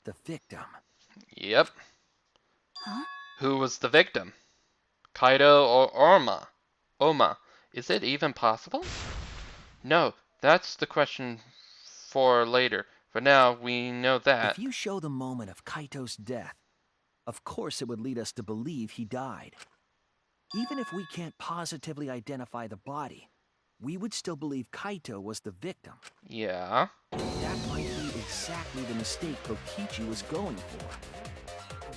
the victim. Yep. Huh? Who was the victim? Kaido or Orma? Oma. Is it even possible? No, that's the question for later. For now, we know that. If you show the moment of Kaito's death, of course it would lead us to believe he died. Even if we can't positively identify the body, we would still believe Kaito was the victim. Yeah. That might be exactly the mistake Kokichi was going for.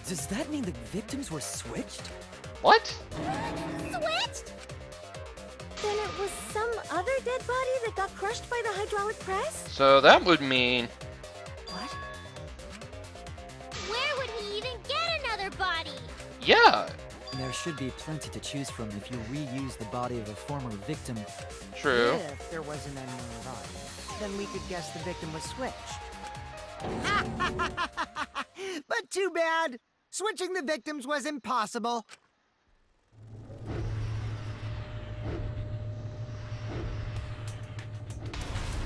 Does that mean the victims were switched? What? Switched? Then it was some other dead body that got crushed by the hydraulic press? So that would mean... What? Where would he even get another body? Yeah. There should be plenty to choose from if you reuse the body of a former victim. True. If there wasn't any more body, then we could guess the victim was switched. But too bad. Switching the victims was impossible.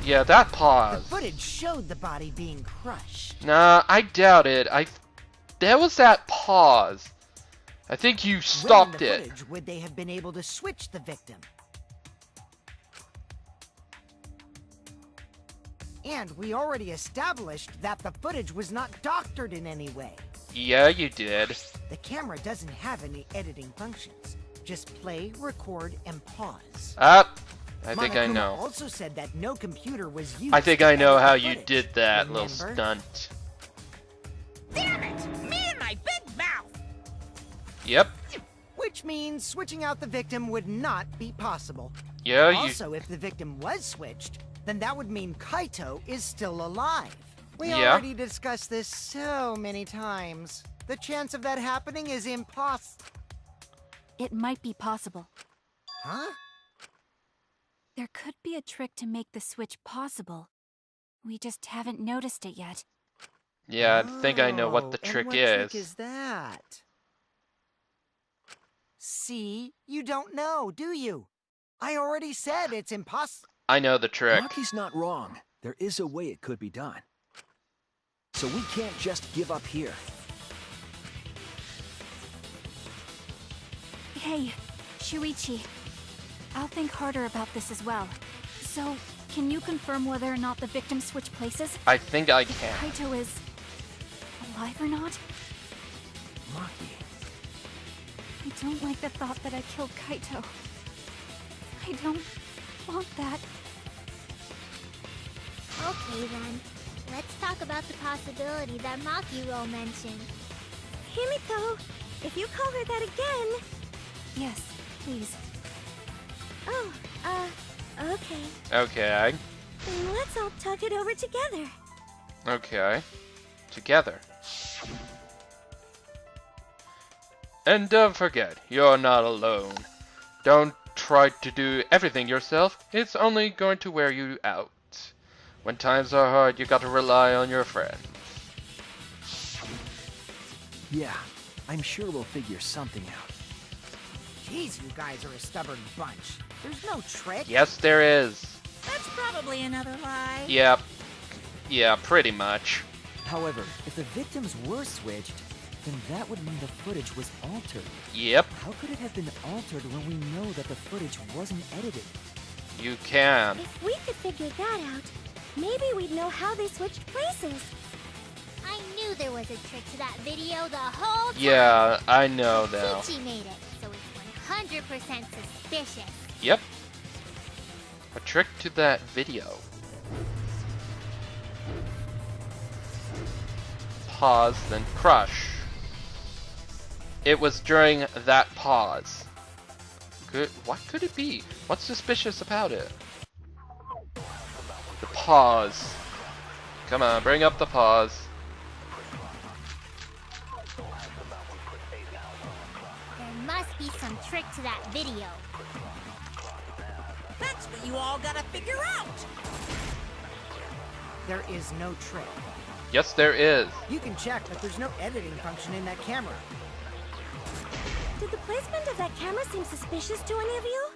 Yeah, that The pause. footage showed the body being crushed. Nah, I doubt it. There was that pause. I think you stopped Where in it. the footage would they have been able to switch the victim? And we already established that the footage was not doctored in any way. Yeah, you did. The camera doesn't have any editing functions. Just play, record, and pause. I think I Monokuma know. also said that no computer was used. I think to I know edit the how you footage. did that little Remember? stunt. Damn it! Me and my big mouth! Yep. Which means switching out the victim would not be possible. Yeah, you... Also, if the victim was switched, then that would mean Kaito is still alive. We Yeah. already discussed this so many times. The chance of that happening is impossible. It might be possible. Huh? There could be a trick to make the switch possible. We just haven't noticed it yet. Yeah, I think I know what the Oh, trick and what is. trick is that? See? You don't know, do you? I already said it's impossible. I know the trick. Maki's not wrong. There is a way it could be done. So we can't just give up here. Hey, Shuichi. I'll think harder about this as well. So, can you confirm whether or not the victims switch places? I think I If can. Kaito is alive or not? Maki, I don't like the thought that I killed Kaito. I don't want that. Okay then, let's talk about the possibility that Makiro mentioned. Himiko, if you call her that again... Yes, please. Oh, okay. Okay. Then let's all talk it over together. Okay. Together. And don't forget, you're not alone. Don't try to do everything yourself. It's only going to wear you out. When times are hard, you gotta rely on your friends. yeah, I'm sure we'll figure something out. Jeez, you guys are a stubborn bunch. There's no trick. Yes, there is. That's probably another lie. Yep. Yeah, pretty much. However, if the victims were switched, then that would mean the footage was altered. Yep, How could it have been altered when we know that the footage wasn't edited? you can. If we could figure that out, maybe we'd know how they switched places. I knew there was a trick to that video the whole time. Yeah, I know now. Kichi made it, so it's 100% suspicious. Yep. A trick to that video. Pause, then crush. It was during that pause. What could it be? What's suspicious about it? The pause. Come on, bring up the pause. There must be some trick to that video. That's what you all gotta figure out. There is no trick. Yes, there is. You can check, but there's no editing function in that camera. Did the placement of that camera seem suspicious to any of you?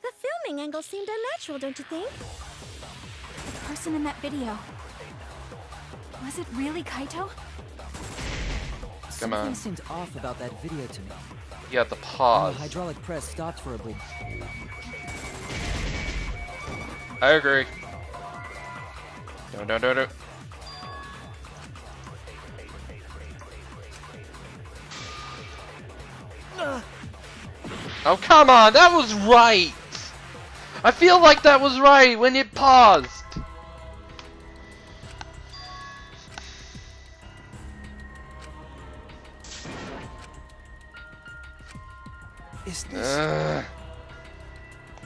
The filming angle seemed unnatural, don't you think? The person in that video. Was it really Kaito? Something on. seemed off about that video to me. Yeah, the When pause. the hydraulic press stopped for a brief. I agree. No. Oh, come on, that was right! I feel like that was right when it paused! Is this...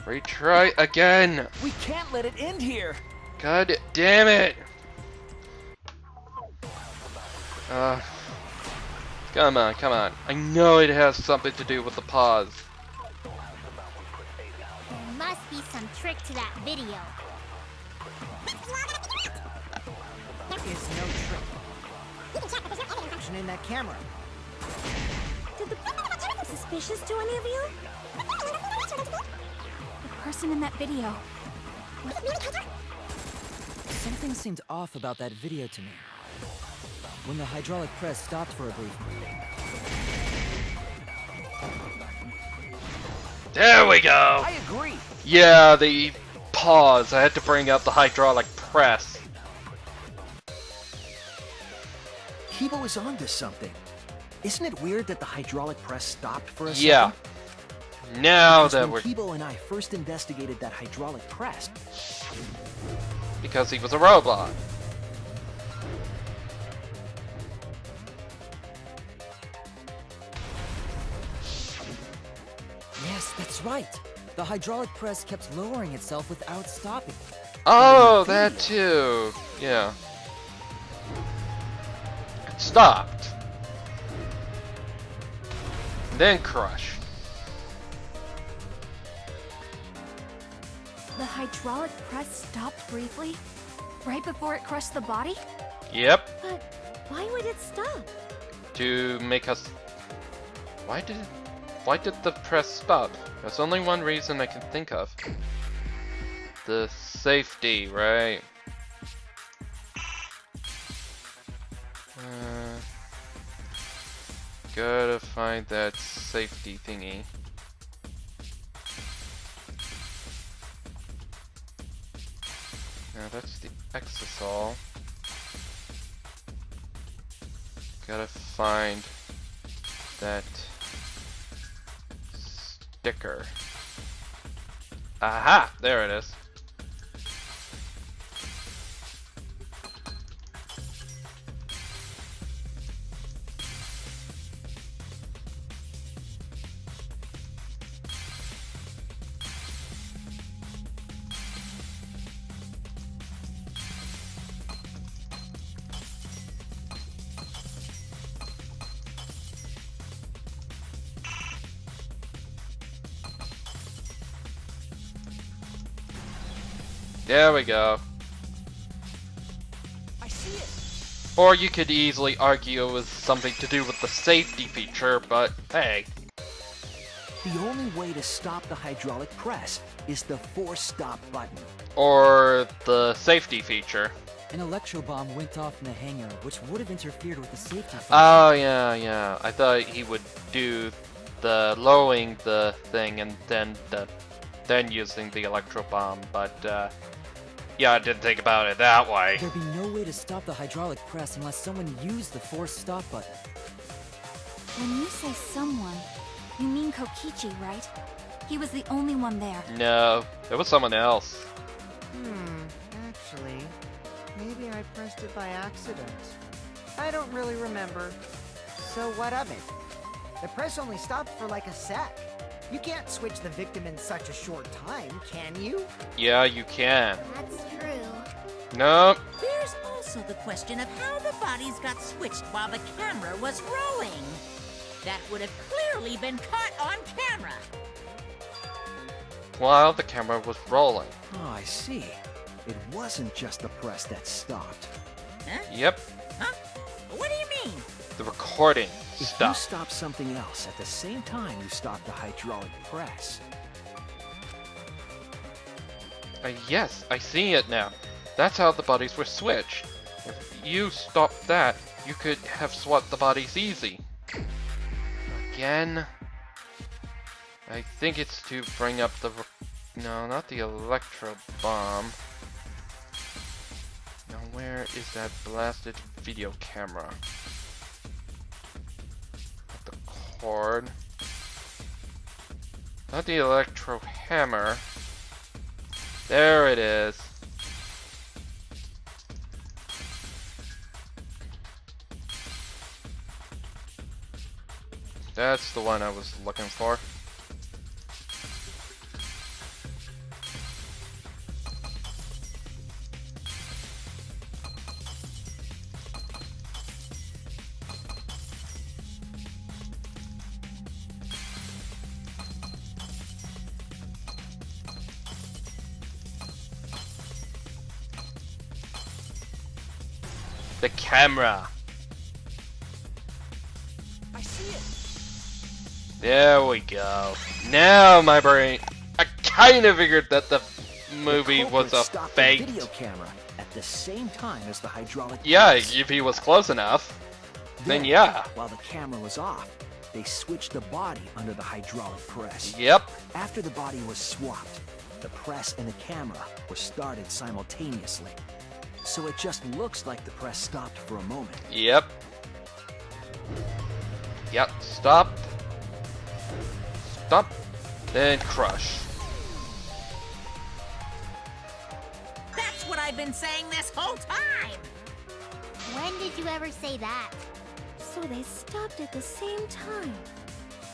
Retry again! We can't let it end here! God damn it! Come on. I know it has something to do with the pause. There must be some trick to that video. Is no trick. You can check if there's no editing function in that camera. Did the suspicious to any of you? The person in that video. Something seemed off about that video to me. When the hydraulic press stopped for a brief. There we go! I agree! Yeah, the pause. I had to bring out the hydraulic press. Kibo is onto something. Isn't it weird that the hydraulic press stopped for a Yeah. second? Now Because that when we're... Kibo and I first investigated that hydraulic press, Because he was a robot. Yes, that's right. The hydraulic press kept lowering itself without stopping. Oh, that too. Yeah. It stopped. Then crush. The hydraulic press stopped briefly? Right before it crushed the body? Yep. But why would it stop? To make us... Why did the press stop? There's only one reason I can think of. The safety, right? Gotta find that safety thingy. Now that's the exisal. Gotta find that sticker. Aha! There it is. There we go. I see it! Or you could easily argue it was something to do with the safety feature, but hey. The only way to stop the hydraulic press is the force stop button. Or the safety feature. An electro bomb went off in the hangar, which would have interfered with the safety function. Oh yeah. I thought he would do the lowering the thing and then using the electro bomb, but yeah, I didn't think about it that way. There'd be no way to stop the hydraulic press unless someone used the force stop button. When you say someone, you mean Kokichi, right? He was the only one there. No, there was someone else. Actually, maybe I pressed it by accident. I don't really remember. So what of it? The press only stopped for like a sec. You can't switch the victim in such a short time, can you? Yeah, you can. That's true. Nope. There's also the question of how the bodies got switched while the camera was rolling. That would have clearly been caught on camera. While the camera was rolling. Oh, I see. It wasn't just the press that stopped. Huh? Yep, Huh? What do you mean? the recording If you stopped. stop something else at the same time you stop the hydraulic press, Yes, I see it now. That's how the bodies were switched. you stopped that, you could have swapped the bodies easy. Again? I think it's to bring up the... No, not the electro bomb. Now where is that blasted video camera? Not the cord. Not the electro hammer. There it is. That's the one I was looking for. The camera. I see it. There we go. Now my brain. I kind of figured that the movie The was culprit a stopped fake. the video camera at the same time as the hydraulic Yeah, press. if he was close enough, then Then, yeah. While the camera was off, they switched the body under the hydraulic press. Yep. After the body was swapped, the press and the camera were started simultaneously. So it just looks like the press stopped for a moment. Yep. Yep. Stop. Stop. Then crush. That's what I've been saying this whole time! When did you ever say that? So they stopped at the same time.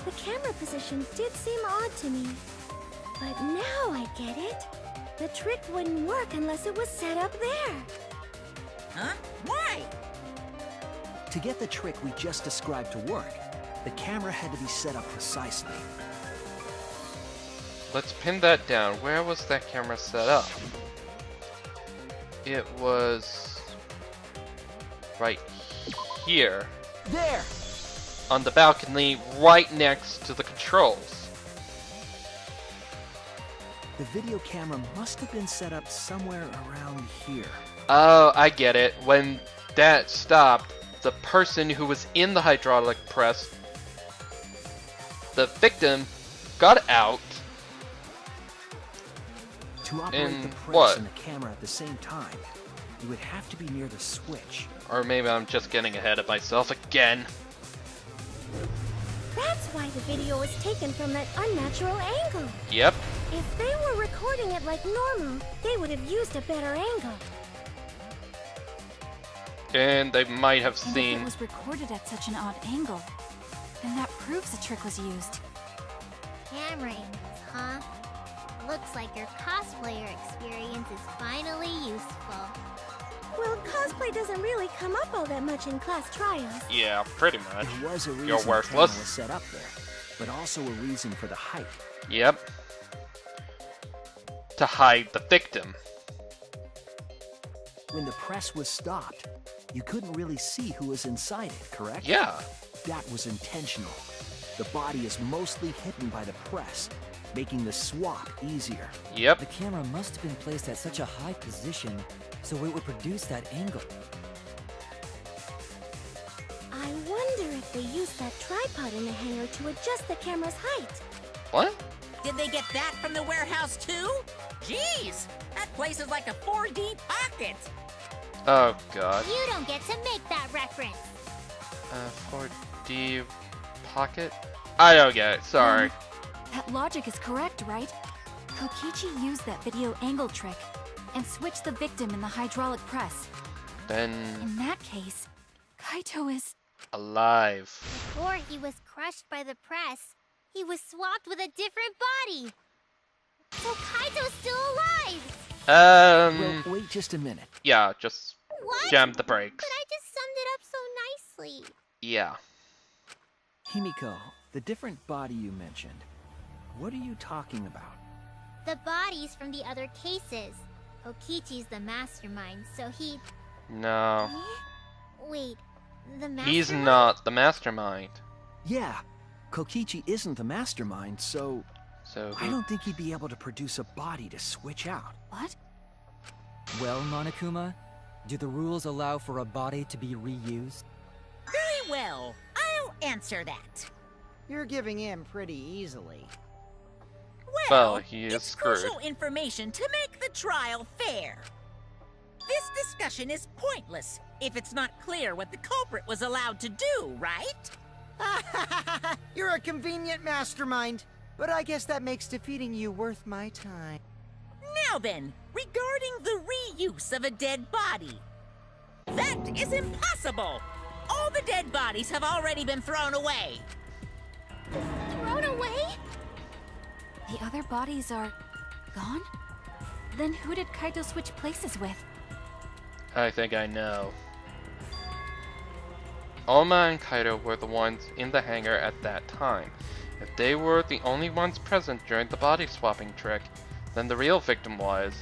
The camera position did seem odd to me. But now I get it. The trick wouldn't work unless it was set up there. Huh? Why? To get the trick we just described to work, the camera had to be set up precisely. Let's pin that down. Where was that camera set up? It was right here. There! On the balcony right next to the controls. The video camera must have been set up somewhere around here. Oh, I get it. When that stopped, the person who was in the hydraulic press, the victim, got out. To operate And the press what? and the camera at the same time, you would have to be near the switch. Or maybe I'm just getting ahead of myself again. That's why the video was taken from that unnatural angle. Yep. If they were recording it like normal, they would have used a better angle. And they might have And if seen... it was recorded at such an odd angle, then that proves the trick was used. Camera angles, huh? Looks like your cosplayer experience is finally useful. Well, cosplay doesn't really come up all that much in class trials. Yeah, pretty much. There was a reason You're the camera worthless. was set up there, but also a reason for the height. Yep. To hide the victim. When the press was stopped, you couldn't really see who was inside it, correct? Yeah. That was intentional. The body is mostly hidden by the press, making the swap easier. Yep. The camera must have been placed at such a high position, so it would produce that angle. I wonder if they used that tripod in the hangar to adjust the camera's height. What? Did they get that from the warehouse too? Jeez, that place is like a 4D pocket. Oh god. You don't get to make that reference. 4D pocket? I don't get it, sorry. That logic is correct, right? Kokichi used that video angle trick and switched the victim in the hydraulic press. Then... In that case, Kaito is... alive. Before he was crushed by the press, he was swapped with a different body. So Kaito's still alive. Well, wait just a minute. Yeah, just What? jam the brakes. But I just summed it up so nicely. Yeah. Himiko, the different body you mentioned, what are you talking about? The bodies from the other cases. Kokichi's the mastermind, so he... No. Wait, the mastermind? He's not the mastermind. Yeah, Kokichi isn't the mastermind, so So I don't think he'd be able to produce a body to switch out. What? Well, Monokuma, Do the rules allow for a body to be reused? Very well. I'll answer that. You're giving in pretty easily. Well, he is it's screwed. crucial information to make the trial fair. This discussion is pointless if it's not clear what the culprit was allowed to do, right? You're a convenient mastermind, but I guess that makes defeating you worth my time. Now then, regarding the reuse of a dead body. That is impossible! All the dead bodies have already been thrown away. Thrown away? The other bodies are gone? Then who did Kaito switch places with? I think I know. Oma and Kaito were the ones in the hangar at that time. If they were the only ones present during the body swapping trick, then the real victim was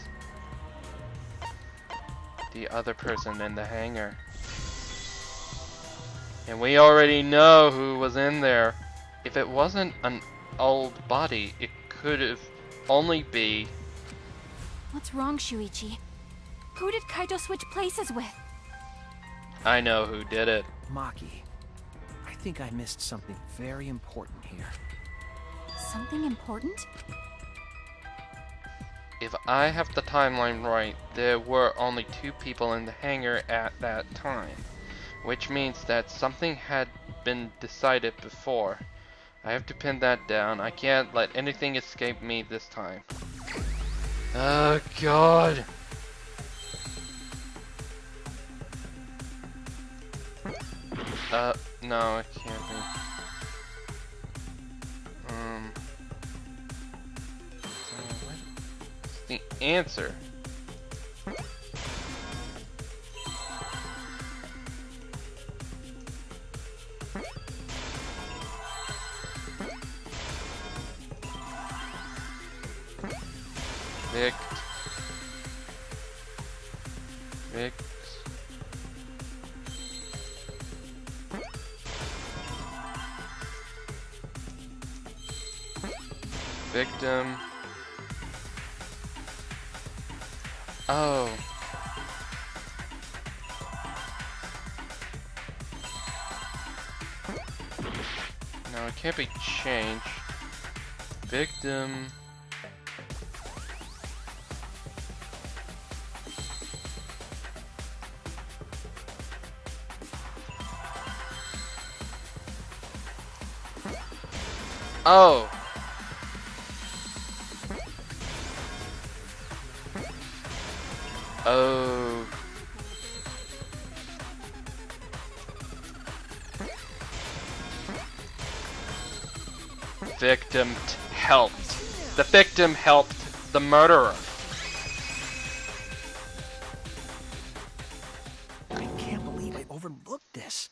the other person in the hangar. And we already know who was in there. If it wasn't an old body, it could have only be... What's wrong, Shuichi? Who did Kaito switch places with? I know who did it. Maki, I think I missed something very important here. Something important? If I have the timeline right, there were only 2 people in the hangar at that time, which means that something had been decided before. I have to pin that down. I can't let anything escape me this time. Oh god. No, it can't be. What's the answer? Vic. Victim. Oh. No, it can't be changed. Victim. Oh. Oh. Victim helped. The victim helped the murderer. I can't believe I overlooked this.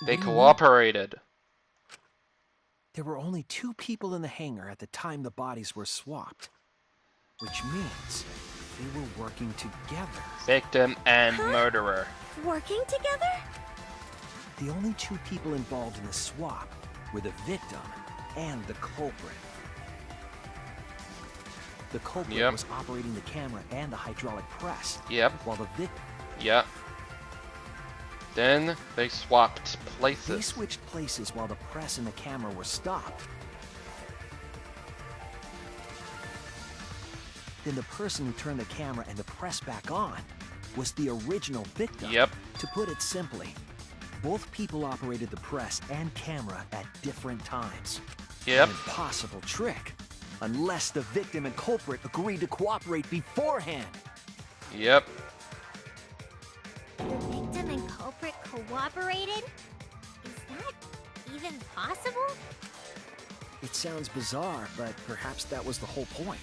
They cooperated. There were only 2 people in the hangar at the time the bodies were swapped. Which means they were working together. Victim and murderer. Working together? The only 2 people involved in the swap were the victim and the culprit. The culprit was operating the camera and the hydraulic press. Yep. While the victim... Yep. Then they swapped places. They switched places while the press and the camera were stopped. Then the person who turned the camera and the press back on was the original victim. Yep. To put it simply, both people operated the press and camera at different times. Yep. An impossible trick, unless the victim and culprit agreed to cooperate beforehand. Yep. The victim and culprit cooperated? Is that even possible? It sounds bizarre, but perhaps that was the whole point.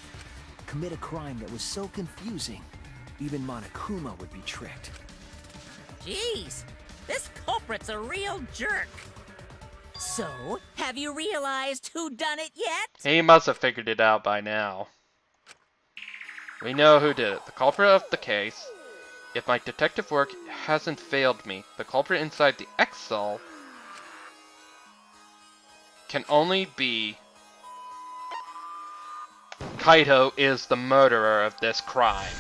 Commit a crime that was so confusing, even Monokuma would be tricked. Jeez, this culprit's a real jerk. So, have you realized who done it yet? He must have figured it out by now. We know who did it. The culprit of the case. If my detective work hasn't failed me, the culprit inside the X-Cell can only be... Kaito is the murderer of this crime.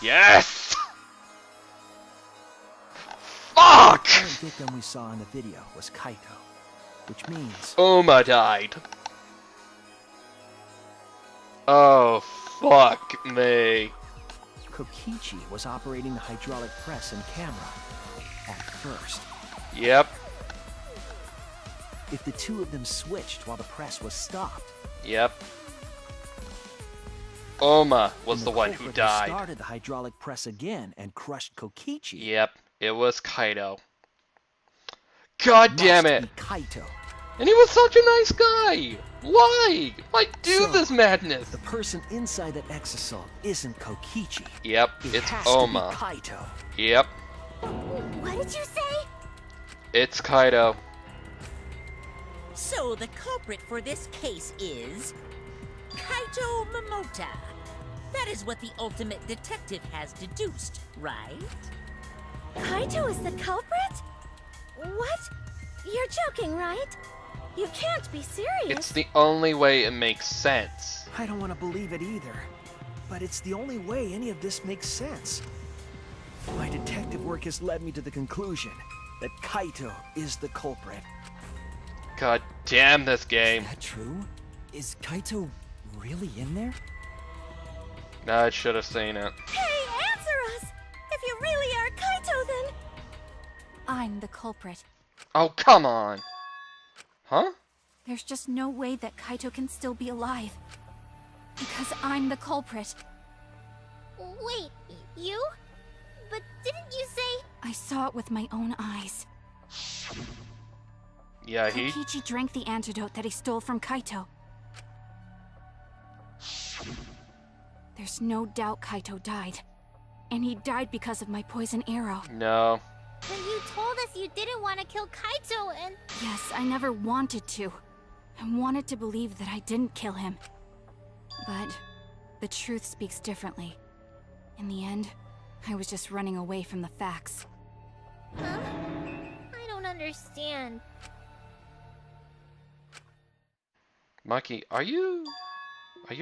Yes! victim we saw in the video was Kaito, which means Uma died. Oh, fuck me. Kokichi was operating the hydraulic press and camera at first. Yep. If the two of them switched while the press was stopped, Yep. Uma was and the one who culprit died. started the hydraulic press again and crushed Kokichi. Yep, it was Kaito. God damn must it! be Kaito. And he was such a nice guy! Why? Why do So, this madness? The person inside that exosol isn't Kokichi. Yep, It it's has Oma. to be Kaito. Yep, What did you say? it's Kaito. So the culprit for this case is Kaito Momota. That is what the ultimate detective has deduced, right? Kaito is the culprit? What? You're joking, right? You can't be serious. It's the only way it makes sense. I don't want to believe it either, but it's the only way any of this makes sense. My detective work has led me to the conclusion that Kaito is the culprit. God damn this Is game. that true? Is Kaito really in there? I should have seen it. Hey, answer us! If you really are Kaito, then... I'm the culprit. Oh, come on. Huh? There's just no way that Kaito can still be alive. Because I'm the culprit. Wait, you? But didn't you say... I saw it with my own eyes. Yeah, he... Kokichi drank the antidote that he stole from Kaito. There's no doubt Kaito died. And he died because of my poison arrow. No. But you told us you didn't want to kill Kaito and... Yes, I never wanted to. I wanted to believe that I didn't kill him. But the truth speaks differently. In the end, I was just running away from the facts. Huh? I don't understand. Maki, are you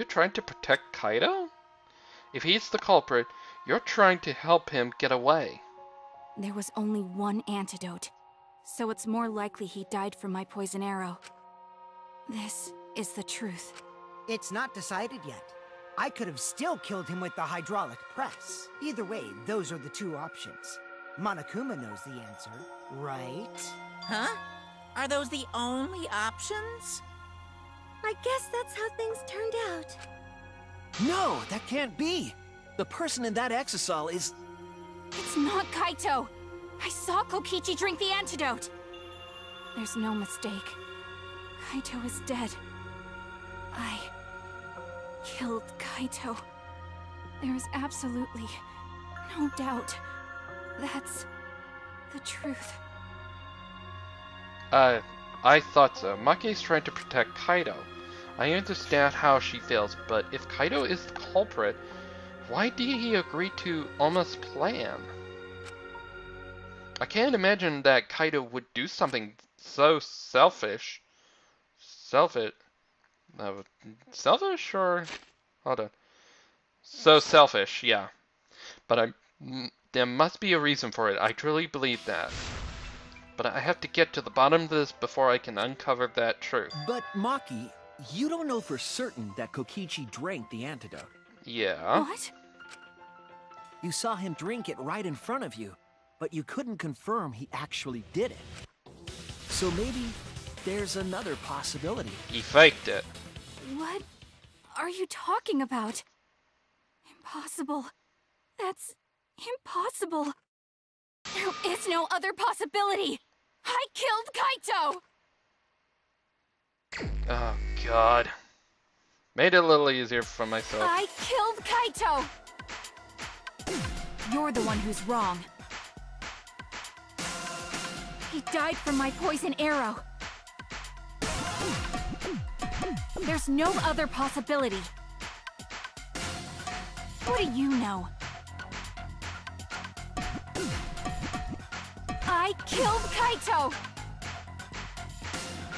trying to protect Kaito? If he's the culprit, you're trying to help him get away. There was only one antidote, so it's more likely he died from my poison arrow. This is the truth. It's not decided yet. I could have still killed him with the hydraulic press. Either way, those are the two options. Monokuma knows the answer, right? Huh? Are those the only options? I guess that's how things turned out. No, that can't be. The person in that exosol is... It's not Kaito! I saw Kokichi drink the antidote! There's no mistake. Kaito is dead. I killed Kaito. There is absolutely no doubt. That's the truth. I thought so. Maki's trying to protect Kaito. I understand how she feels, but if Kaito is the culprit, why did he agree to Oma's plan? I can't imagine that Kaito would do something so selfish. Selfish or... Hold on. So selfish, yeah. But there must be a reason for it. I truly believe that. But I have to get to the bottom of this before I can uncover that truth. But Maki, you don't know for certain that Kokichi drank the antidote. Yeah. What? You saw him drink it right in front of you, but you couldn't confirm he actually did it. So maybe there's another possibility. He faked it. What are you talking about? Impossible. That's impossible. There is no other possibility. I killed Kaito! Oh, God. Made it a little easier for myself. I killed Kaito! You're the one who's wrong. He died from my poison arrow. There's no other possibility. What do you know? I killed Kaito!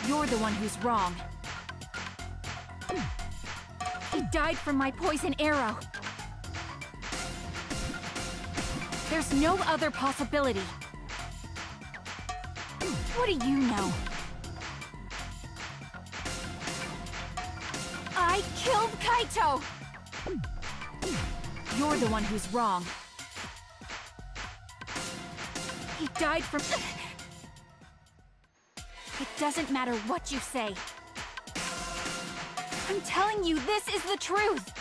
You're the one who's wrong. He died from my poison arrow. There's no other possibility. What do you know? I killed Kaito! You're the one who's wrong. He died from... It doesn't matter what you say. I'm telling you, this is the truth!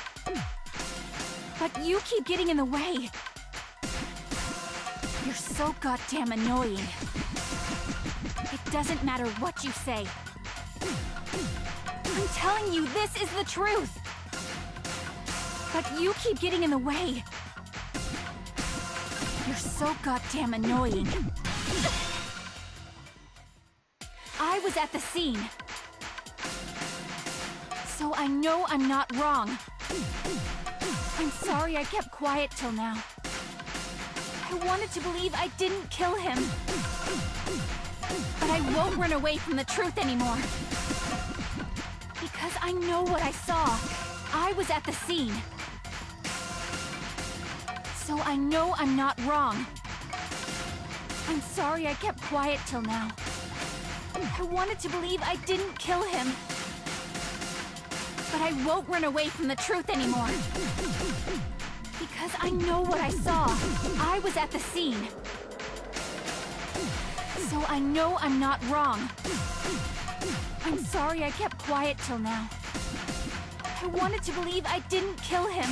But you keep getting in the way. You're so goddamn annoying. It doesn't matter what you say. I'm telling you, this is the truth! But you keep getting in the way. You're so goddamn annoying. I was at the scene. So I know I'm not wrong. I'm sorry I kept quiet till now. I wanted to believe I didn't kill him. But I won't run away from the truth anymore. Because I know what I saw. I was at the scene. So I know I'm not wrong. I'm sorry I kept quiet till now. I wanted to believe I didn't kill him. But I won't run away from the truth anymore. Because I know what I saw. I was at the scene. So I know I'm not wrong. I'm sorry I kept quiet till now. I wanted to believe I didn't kill him.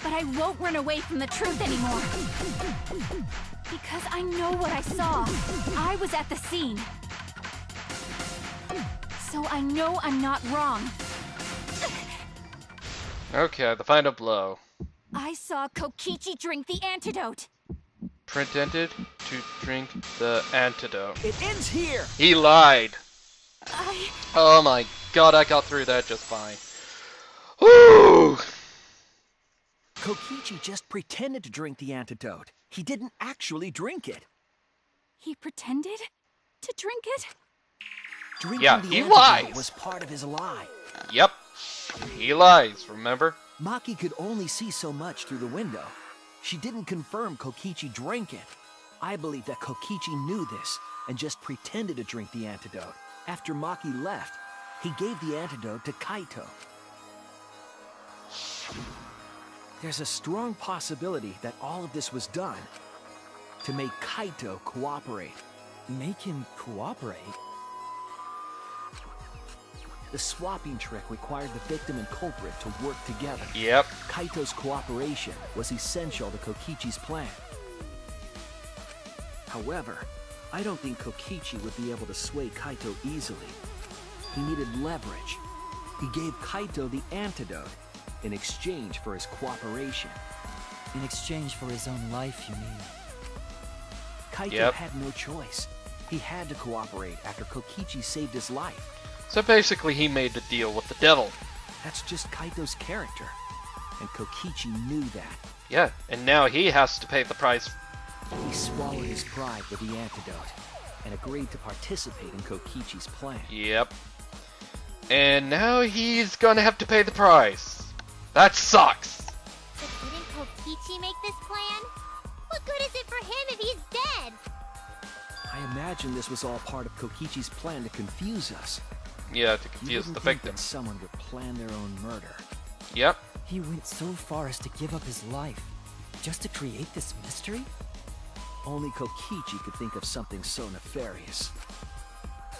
But I won't run away from the truth anymore. Because I know what I saw. I was at the scene. So I know I'm not wrong. Okay, the final blow. I saw Kokichi drink the antidote. Pretended to drink the antidote. It ends here! He lied! I... Oh my god, I got through that just fine. Woo! Kokichi just pretended to drink the antidote. He didn't actually drink it. He pretended to drink it? Drinking Yeah, the he antidote lies. was part of his lie. Yep. He lies, remember? Maki could only see so much through the window. She didn't confirm Kokichi drank it. I believe that Kokichi knew this and just pretended to drink the antidote. After Maki left, he gave the antidote to Kaito. There's a strong possibility that all of this was done to make Kaito cooperate. Make him cooperate? The swapping trick required the victim and culprit to work together. Yep. Kaito's cooperation was essential to Kokichi's plan. However, I don't think Kokichi would be able to sway Kaito easily. He needed leverage. He gave Kaito the antidote in exchange for his cooperation. In exchange for his own life, you mean? Kaito had no choice. He had to cooperate after Kokichi saved his life. So basically he made the deal with the devil. That's just Kaito's character. And Kokichi knew that. Yeah, and now he has to pay the price. He swallowed his pride with the antidote and agreed to participate in Kokichi's plan. Yep. And now he's gonna have to pay the price. That sucks. But didn't Kokichi make this plan? What good is it for him if he's dead? I imagine this was all part of Kokichi's plan to confuse us. Yeah, to You confuse wouldn't the think victim. that someone would plan their own murder. Yep. He went so far as to give up his life, just to create this mystery? Only Kokichi could think of something so nefarious.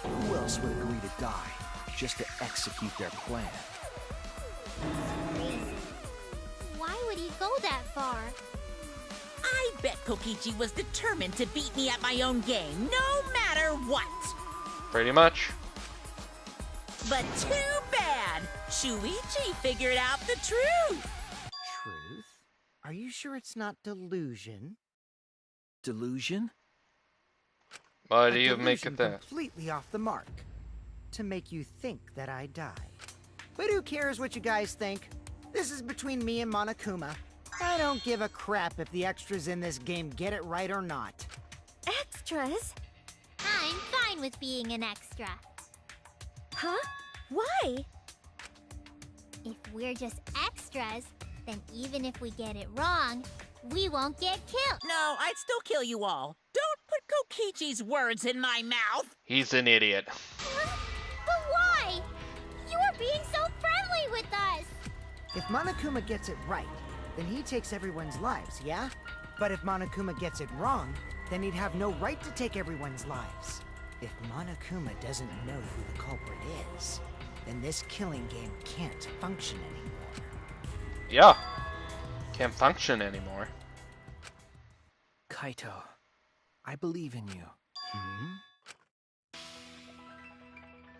Who else would agree to die just to execute their plan? Crazy. Why would he go that far? I bet Kokichi was determined to beat me at my own game, no matter what. Pretty much. But too bad. Shuichi figured out the truth. Truth? Are you sure it's not delusion? Delusion? Why A do you make delusion it that? completely off the mark. To make you think that I died. But who cares what you guys think? This is between me and Monokuma. I don't give a crap if the extras in this game get it right or not. Extras? I'm fine with being an extra. Huh? Why? If we're just extras, then even if we get it wrong, we won't get killed. No, I'd still kill you all. Don't put Kokichi's words in my mouth. He's an idiot. But why? You were being so friendly with us. If Monokuma gets it right, then he takes everyone's lives, yeah? But if Monokuma gets it wrong, then he'd have no right to take everyone's lives. If Monokuma doesn't know who the culprit is, then this killing game can't function anymore. Yeah. Can't function anymore. Kaito, I believe in you.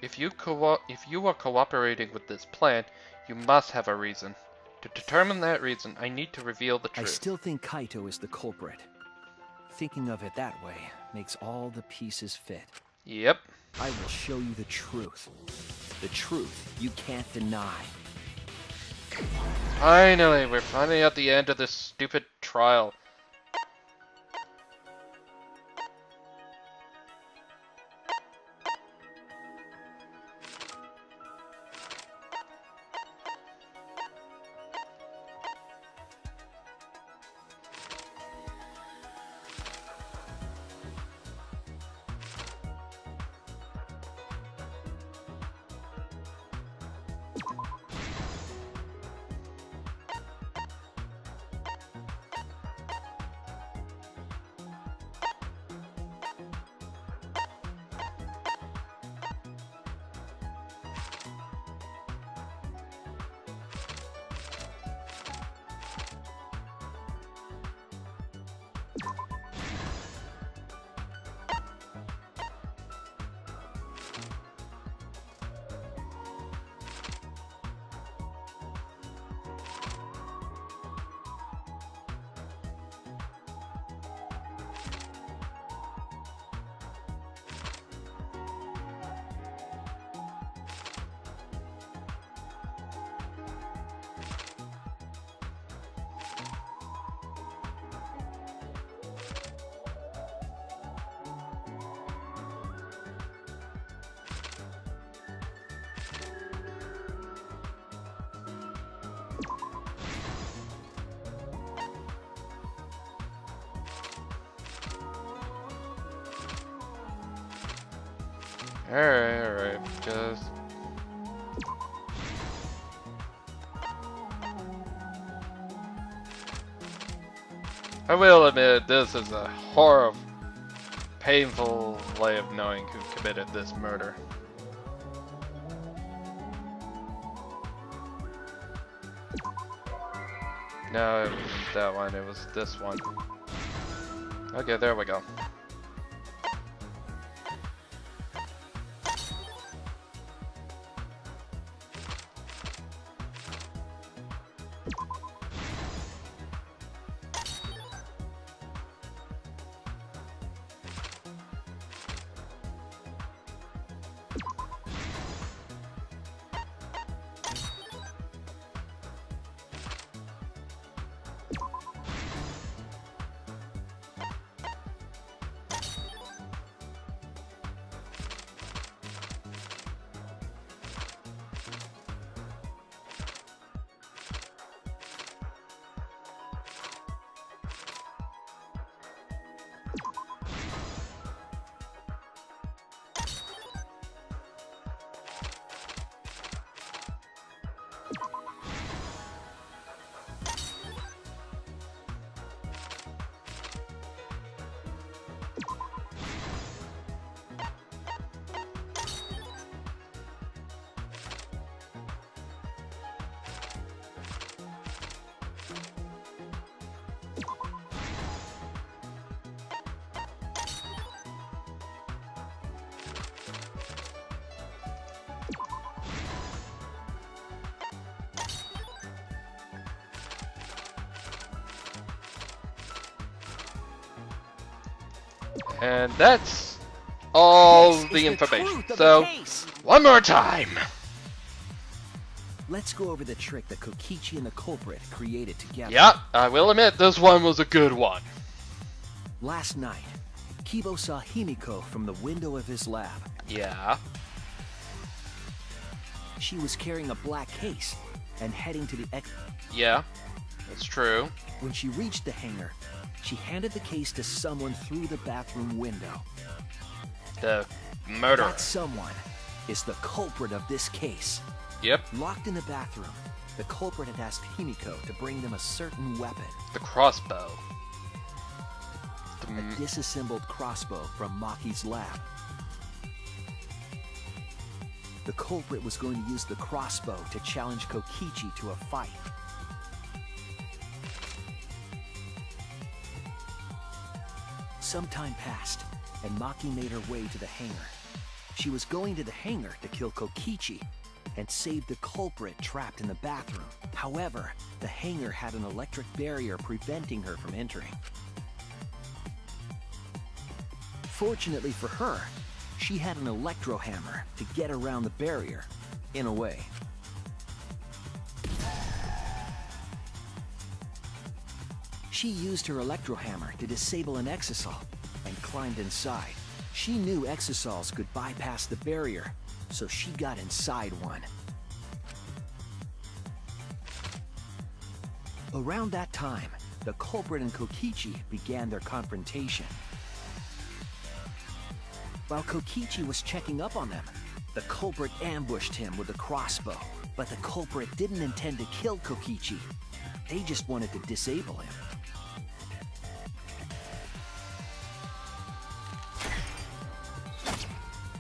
If you are cooperating with this plan, you must have a reason. To determine that reason, I need to reveal the I truth. still think Kaito is the culprit. Thinking of it that way makes all the pieces fit. Yep. I will show you the truth. The truth you can't deny. Finally, we're finally at the end of this stupid trial. Alright, just... I will admit, this is a horrible, painful way of knowing who committed this murder. No, it wasn't that one, it was this one. Okay, there we go. And that's all This is the information. truth of So, the case. one more time. Let's go over the trick that Kokichi and the culprit created together. Yeah, I will admit this one was a good one. Last night, Kibo saw Himiko from the window of his lab. Yeah. She was carrying a black case and heading to the Yeah. That's true. When she reached the hangar, she handed the case to someone through the bathroom window. The murderer. That someone is the culprit of this case. Yep, Locked in the bathroom, the culprit had asked Himiko to bring them a certain weapon, the crossbow. a disassembled crossbow from Maki's lab. The culprit was going to use the crossbow to challenge Kokichi to a fight. Some time passed, and Maki made her way to the hangar. She was going to the hangar to kill Kokichi and save the culprit trapped in the bathroom. However, the hangar had an electric barrier preventing her from entering. Fortunately for her, she had an electro hammer to get around the barrier, in a way. She used her electro hammer to disable an exisal and climbed inside. She knew exisals could bypass the barrier, so she got inside one. Around that time, the culprit and Kokichi began their confrontation. While Kokichi was checking up on them, the culprit ambushed him with a crossbow. But the culprit didn't intend to kill Kokichi. They just wanted to disable him.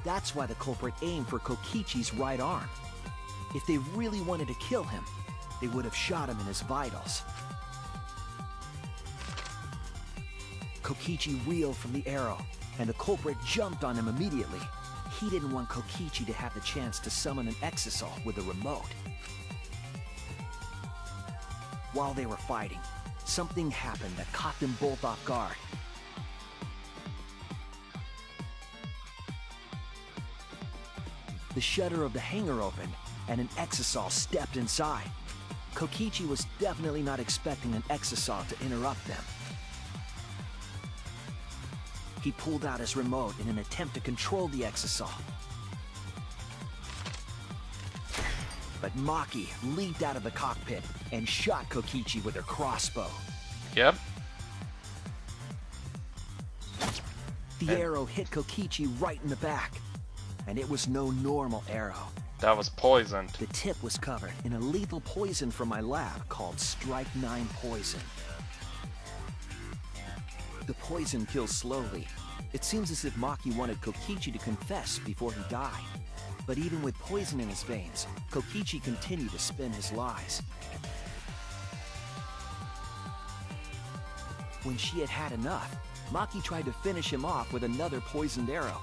That's why the culprit aimed for Kokichi's right arm. If they really wanted to kill him, they would have shot him in his vitals. Kokichi reeled from the arrow, and the culprit jumped on him immediately. He didn't want Kokichi to have the chance to summon an exisal with a remote. While they were fighting, something happened that caught them both off guard. The shutter of the hangar opened, and an exisal stepped inside. Kokichi was definitely not expecting an exisal to interrupt them. He pulled out his remote in an attempt to control the exisal. But Maki leaped out of the cockpit and shot Kokichi with her crossbow. Yep. The arrow hit Kokichi right in the back, and it was no normal arrow. That was poisoned. The tip was covered in a lethal poison from my lab called Strike 9 poison. The poison kills slowly. It seems as if Maki wanted Kokichi to confess before he died. But even with poison in his veins, Kokichi continued to spin his lies. When she had had enough, Maki tried to finish him off with another poisoned arrow.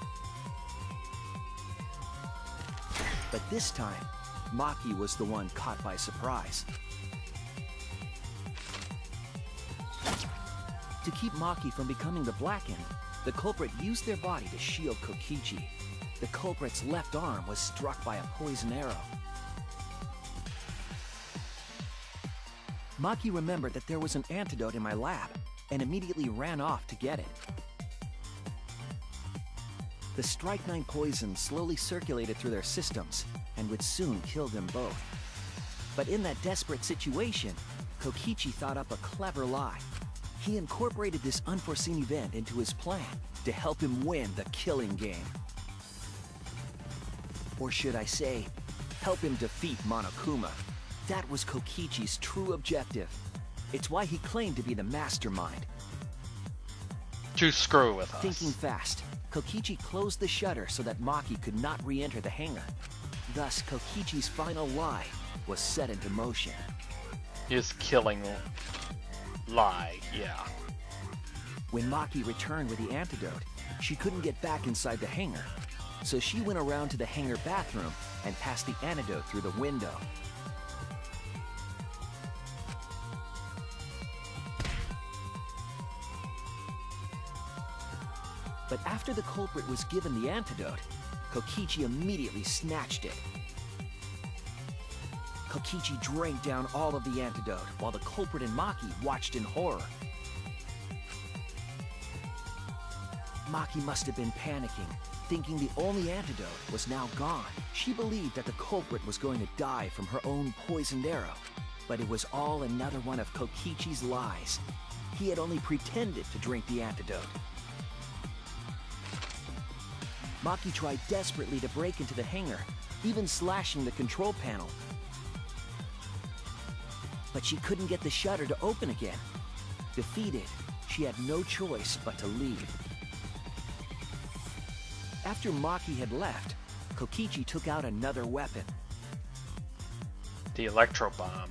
But this time, Maki was the one caught by surprise. To keep Maki from becoming the Blackened, the culprit used their body to shield Kokichi. The culprit's left arm was struck by a poison arrow. Maki remembered that there was an antidote in my lab and immediately ran off to get it. The Strike 9 poison slowly circulated through their systems and would soon kill them both. But in that desperate situation, Kokichi thought up a clever lie. He incorporated this unforeseen event into his plan to help him win the killing game. Or should I say, help him defeat Monokuma. That was Kokichi's true objective. It's why he claimed to be the mastermind. To screw with us. Thinking fast, Kokichi closed the shutter so that Maki could not re-enter the hangar. Thus, Kokichi's final lie was set into motion. His killing lie, yeah. When Maki returned with the antidote, she couldn't get back inside the hangar. So she went around to the hangar bathroom and passed the antidote through the window. But after the culprit was given the antidote, Kokichi immediately snatched it. Kokichi drank down all of the antidote while the culprit and Maki watched in horror. Maki must have been panicking, thinking the only antidote was now gone. She believed that the culprit was going to die from her own poisoned arrow. But it was all another one of Kokichi's lies. He had only pretended to drink the antidote. Maki tried desperately to break into the hangar, even slashing the control panel. But she couldn't get the shutter to open again. Defeated, she had no choice but to leave. After Maki had left, Kokichi took out another weapon. The electro bomb.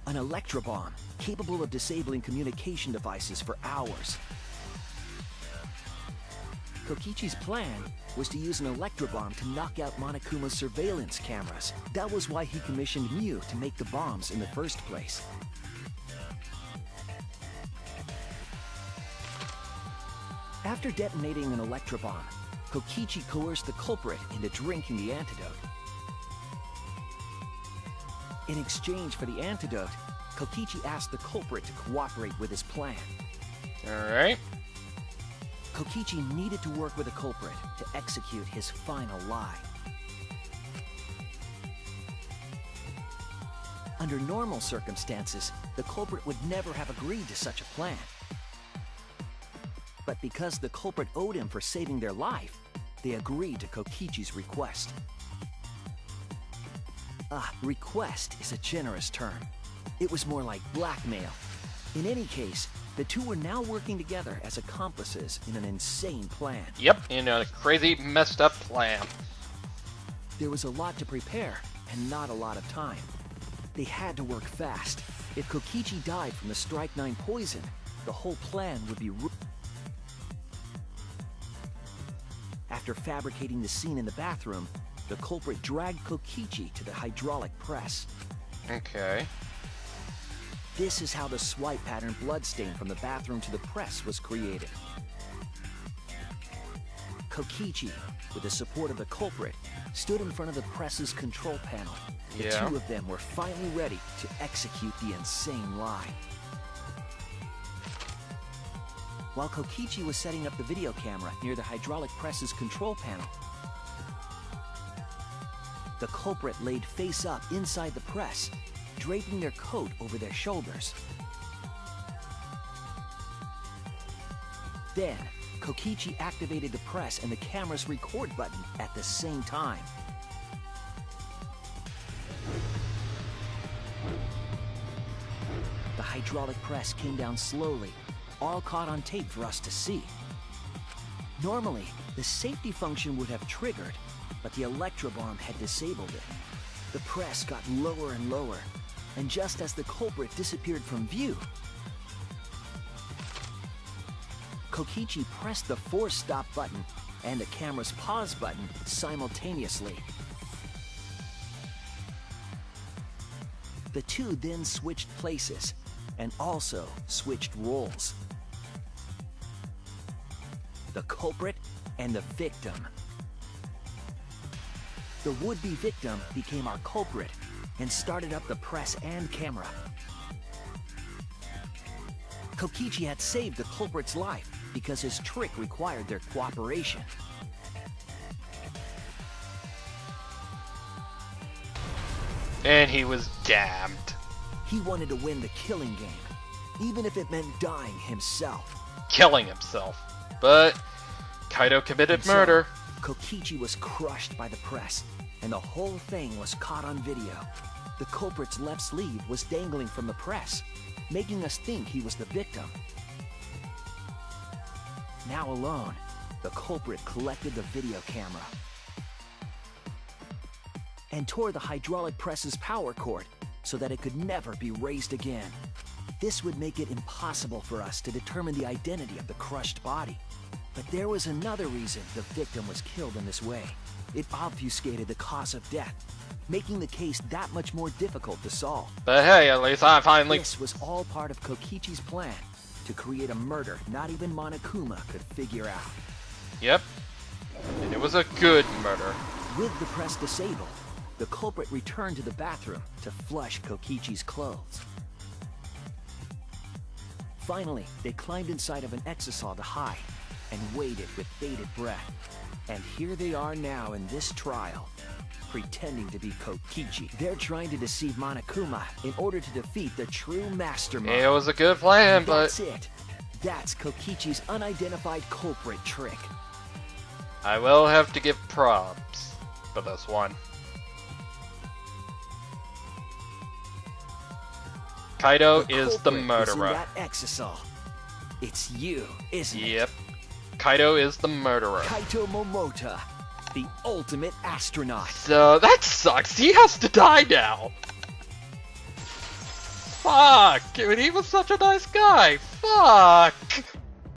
An electro bomb, capable of disabling communication devices for hours. Kokichi's plan was to use an electro bomb to knock out Monokuma's surveillance cameras. That was why he commissioned Miu to make the bombs in the first place. After detonating an electro bomb, Kokichi coerced the culprit into drinking the antidote. In exchange for the antidote, Kokichi asked the culprit to cooperate with his plan. Alright. Kokichi needed to work with the culprit to execute his final lie. Under normal circumstances, the culprit would never have agreed to such a plan. But because the culprit owed him for saving their life, they agreed to Kokichi's request. Request is a generous term. It was more like blackmail. In any case, the two were now working together as accomplices in an insane plan. Yep, in a crazy, messed up plan. There was a lot to prepare, and not a lot of time. They had to work fast. If Kokichi died from the Strike 9 poison, the whole plan would be After fabricating the scene in the bathroom, the culprit dragged Kokichi to the hydraulic press. Okay. This is how the swipe pattern bloodstain from the bathroom to the press was created. Kokichi, with the support of the culprit, stood in front of the press's control panel. The two of them were finally ready to execute the insane lie. While Kokichi was setting up the video camera near the hydraulic press's control panel, the culprit laid face up inside the press, draping their coat over their shoulders. Then, Kokichi activated the press and the camera's record button at the same time. The hydraulic press came down slowly, all caught on tape for us to see. Normally, the safety function would have triggered, but the electro bomb had disabled it. The press got lower and lower, and just as the culprit disappeared from view, Kokichi pressed the force stop button and the camera's pause button simultaneously. The two then switched places and also switched roles. The culprit and the victim. The would-be victim became our culprit and started up the press and camera. Kokichi had saved the culprit's life because his trick required their cooperation. And he was damned. He wanted to win the killing game, even if it meant dying himself. Killing himself. But Kaito committed murder. Kokichi was crushed by the press, and the whole thing was caught on video. The culprit's left sleeve was dangling from the press, making us think he was the victim. Now alone, the culprit collected the video camera and tore the hydraulic press's power cord so that it could never be raised again. This would make it impossible for us to determine the identity of the crushed body. But there was another reason the victim was killed in this way. It obfuscated the cause of death, making the case that much more difficult to solve. But hey, at least I finally... This was all part of Kokichi's plan to create a murder not even Monokuma could figure out. Yep. And it was a good murder. With the press disabled, the culprit returned to the bathroom to flush Kokichi's clothes. Finally, they climbed inside of an exisal to hide and waited with bated breath. And here they are now in this trial, pretending to be Kokichi. They're trying to deceive Monokuma in order to defeat the true mastermind. It was a good plan, but That's it. That's Kokichi's unidentified culprit trick. I will have to give props for this one. Kaido is the culprit murderer. in that exisal. It's you, isn't it? Yep. Kaido is the murderer. Kaito Momota, the ultimate astronaut. So that sucks. He has to die now. Fuck. I mean, he was such a nice guy. Fuck.